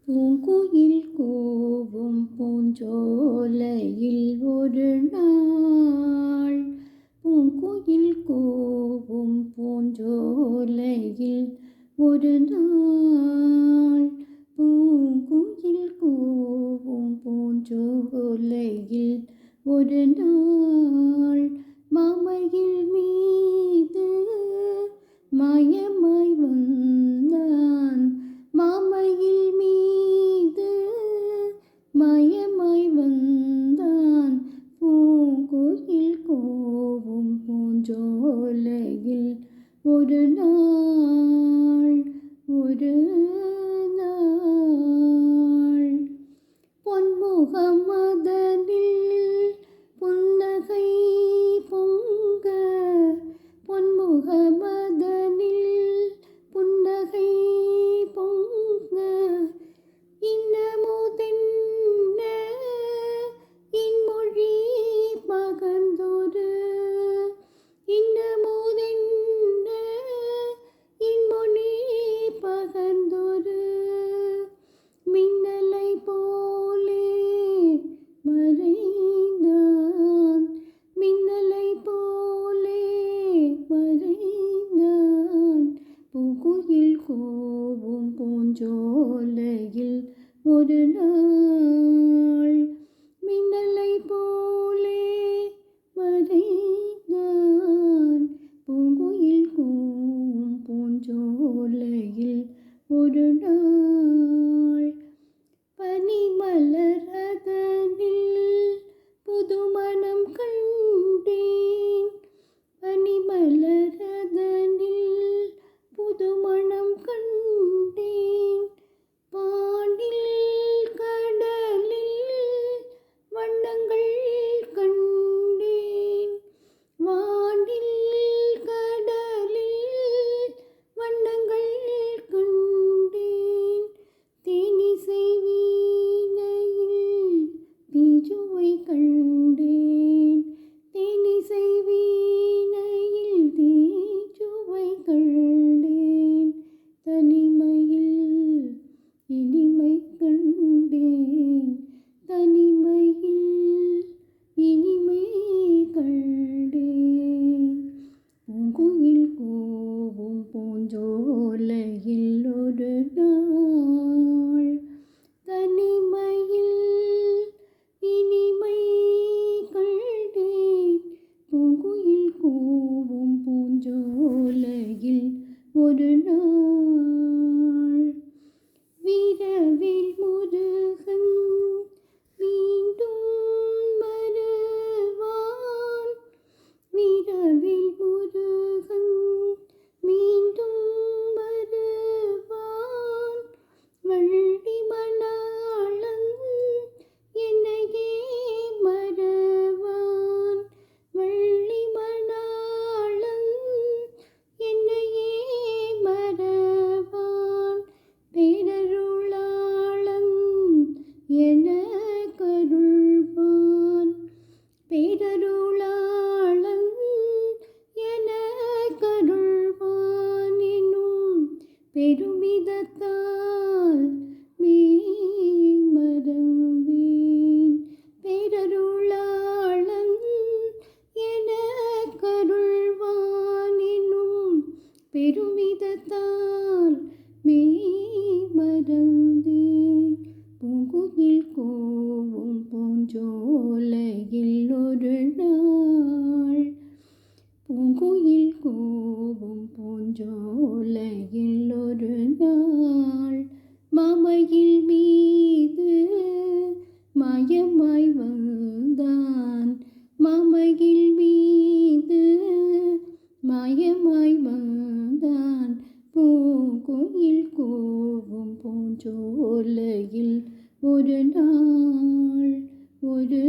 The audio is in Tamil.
பூங்குயில் கூவும் பூஞ்சோலையில் ஒரு நாள், பூங்குயில் கூவும் பூஞ்சோலையில் ஒரு நாள், பூங்குயில் கூவும் பூஞ்சோலையில் ஒரு நாள், மாமயில் மீது மாயமாய் வந்தான், மாமயில் மீது மாயமாய் வந்தான், பூங்குயில் கூவும் பூஞ்சோலையில் ஒரு நாள், ஒரு நாள். பொன்முகமதனில் புன்னகை பொங்க, பொன்முகமதனில் புன்னகை பொங்க, இன்னமுதென்ன இன்மொழி பகர்ந்தொரு, இன்னமுதென்ன இன்மொழி பகர்ந்தொரு, மின்னலை போலே மறைந்தான், மின்னலை போலே மறைந்தான், பூங்குயில் கூவும் பூஞ்சோலையில் ஒரு நாள், மின்னலை போலே மறைந்தான், பூங்குயில் கூவும் பூஞ்சோலையில் ஒரு நாள். பனிமலரதனில் புதுமணம் கண்டேன், பனிமலரதனில் புதுமணம் கண்டேன், பாண்டில் கடலில் வண்ணங்கள் கண்டேன், வானில் கடலில் வண்ணங்கள் கண்டேன், தேனிசை வீணையில் தீச்சுவை கண்டேன், தேனிசை வீணையில் தீச்சுவை கண்டேன், தனிமையில் இனிமை கண்டேன், தனிமையில் இனிமை கண்டேன், பூங்குயில் கூவும் பூஞ்சோலையில் ஒரு நாள், தனிமையில் இனிமை கண்டேன், பூங்குயில் கூவும் பூஞ்சோலையில் ஒரு நாள். வீரவேல் முருகன் மீண்டும் வருவான், வீரவேல் முருகன் மீண்டும் வருவான், வள்ளி மணாளன் என்னையே மறவான், வள்ளி மணாளன் என்னையே மறவான், பேரருளாளன் எனக்கருள்வான், பேரருளாளன் எனக்கருள்வான் எனும் பெருமிதத்தால் மெய் மறந்தேன், பேரருளாளன் எனக்கருள்வான் எனும் பெருமிதத்தால் மெய் மறந்தேன், பூங்குயில் கூவும் பூஞ்சோலையில் ஒரு நாள், பூங்குயில் கூவும் பூஞ்சோலையில் ஒரு நாள், மாமயில் மீது மாயமாய் வந்தான், மாமயில் மீது மாயமாய் வந்தான், பூங்குயில் கூவும் பூஞ்சோலையில் ஒரு நாள், ஒரு